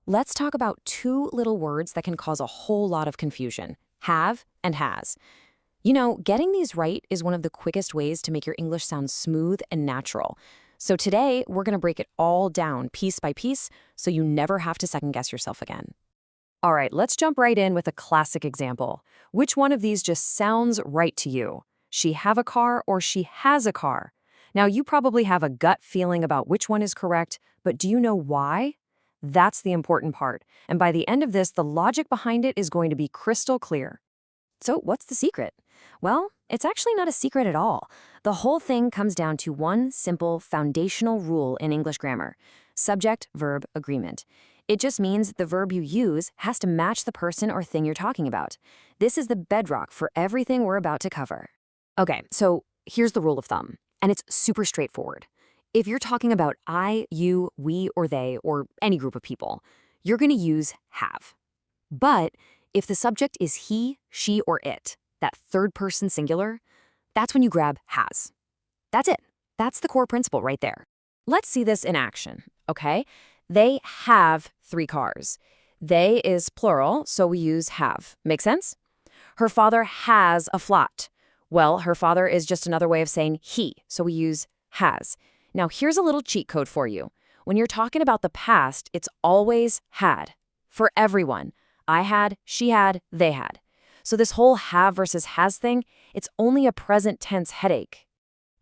Let's talk about two little words that can cause a whole lot of confusion: have and has. Getting these right is one of the quickest ways to make your English sound smooth and natural. So today, we're going to break it all down piece by piece so you never have to second guess yourself again. All right, let's jump right in with a classic example. Which one of these just sounds right to you? She have a car or she has a car? Now, you probably have a gut feeling about which one is correct, but do you know why? That's the important part. And by the end of this, the logic behind it is going to be crystal clear. So, what's the secret? Well, it's actually not a secret at all. The whole thing comes down to one simple foundational rule in English grammar: subject-verb agreement. It just means the verb you use has to match the person or thing you're talking about. This is the bedrock for everything we're about to cover. Okay, so here's the rule of thumb, and it's super straightforward. If you're talking about I, you, we, or they, or any group of people, you're going to use have. But if the subject is he, she, or it, that third person singular, that's when you grab has. That's it. That's the core principle right there. Let's see this in action, okay? They have 3 cars. They is plural, so we use have. Make sense? Her father has a flat. Well, her father is just another way of saying he, so we use has. Now, here's a little cheat code for you. When you're talking about the past, it's always had. For everyone. I had, she had, they had. So this whole have versus has thing, it's only a present tense headache.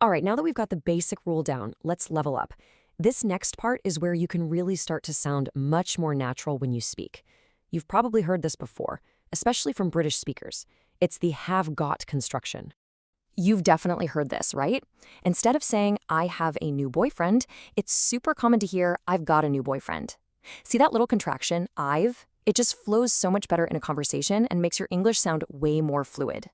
All right, now that we've got the basic rule down, let's level up. This next part is where you can really start to sound much more natural when you speak. You've probably heard this before, especially from British speakers. It's the have got construction. You've definitely heard this, right? Instead of saying, I have a new boyfriend, it's super common to hear, I've got a new boyfriend. See that little contraction, I've? It just flows so much better in a conversation and makes your English sound way more fluid.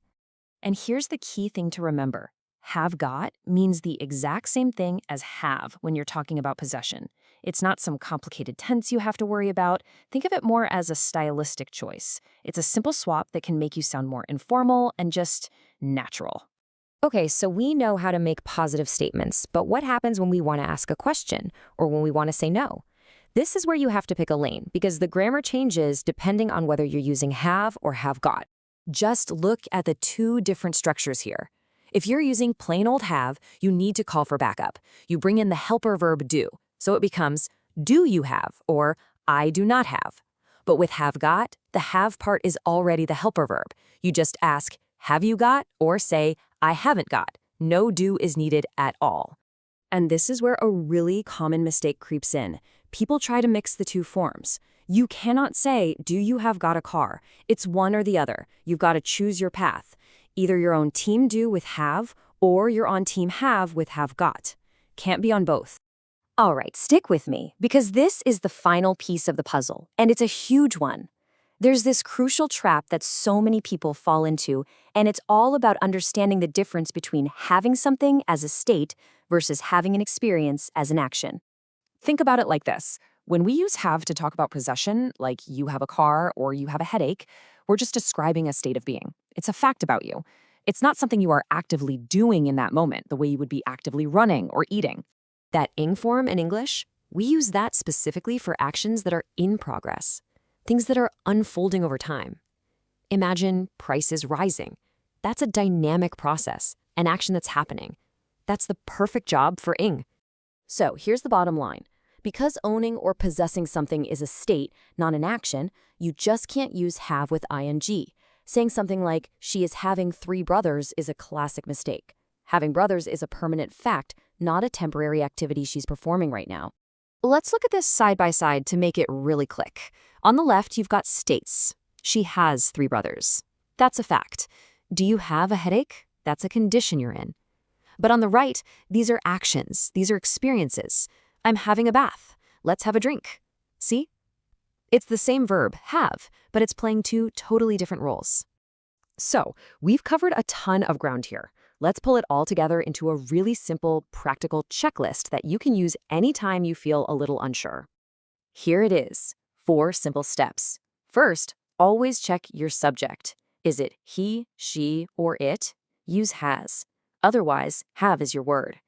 And here's the key thing to remember. Have got means the exact same thing as have when you're talking about possession. It's not some complicated tense you have to worry about. Think of it more as a stylistic choice. It's a simple swap that can make you sound more informal and just natural. Okay, so we know how to make positive statements, but what happens when we want to ask a question or when we want to say no? This is where you have to pick a lane because the grammar changes depending on whether you're using have or have got. Just look at the two different structures here. If you're using plain old have, you need to call for backup. You bring in the helper verb do, so it becomes do you have or I do not have. But with have got, the have part is already the helper verb. You just ask, have you got, or say, I haven't got. No do is needed at all. And this is where a really common mistake creeps in. People try to mix the two forms. You cannot say, do you have got a car? It's one or the other. You've got to choose your path. Either you're on team do with have, or you're on team have with have got. Can't be on both. All right, stick with me, because this is the final piece of the puzzle, and it's a huge one. There's this crucial trap that so many people fall into, and it's all about understanding the difference between having something as a state versus having an experience as an action. Think about it like this. When we use have to talk about possession, like you have a car or you have a headache, we're just describing a state of being. It's a fact about you. It's not something you are actively doing in that moment, the way you would be actively running or eating. That ing form in English, we use that specifically for actions that are in progress, things that are unfolding over time. Imagine prices rising. That's a dynamic process, an action that's happening. That's the perfect job for ing. So here's the bottom line. Because owning or possessing something is a state, not an action, you just can't use have with ing. Saying something like, she is having 3 brothers is a classic mistake. Having brothers is a permanent fact, not a temporary activity she's performing right now. Let's look at this side by side to make it really click. On the left, you've got states. She has 3 brothers. That's a fact. Do you have a headache? That's a condition you're in. But on the right, these are actions. These are experiences. I'm having a bath. Let's have a drink. See? It's the same verb, have, but it's playing 2 totally different roles. So, we've covered a ton of ground here. Let's pull it all together into a really simple, practical checklist that you can use anytime you feel a little unsure. Here it is, 4 simple steps. First, always check your subject. Is it he, she, or it? Use has. Otherwise, have is your word.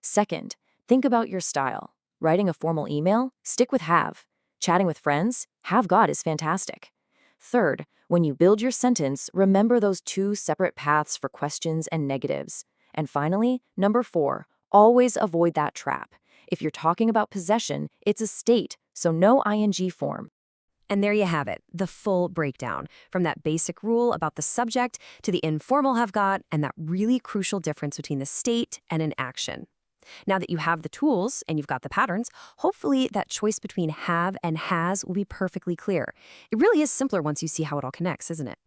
Second, think about your style. Writing a formal email? Stick with have. Chatting with friends? Have got is fantastic. Third, when you build your sentence, remember those two separate paths for questions and negatives. And finally, number 4, always avoid that trap. If you're talking about possession, it's a state, so no ing form. And there you have it, the full breakdown, from that basic rule about the subject to the informal have got and that really crucial difference between the state and an action. Now that you have the tools and you've got the patterns, hopefully that choice between have and has will be perfectly clear. It really is simpler once you see how it all connects, isn't it?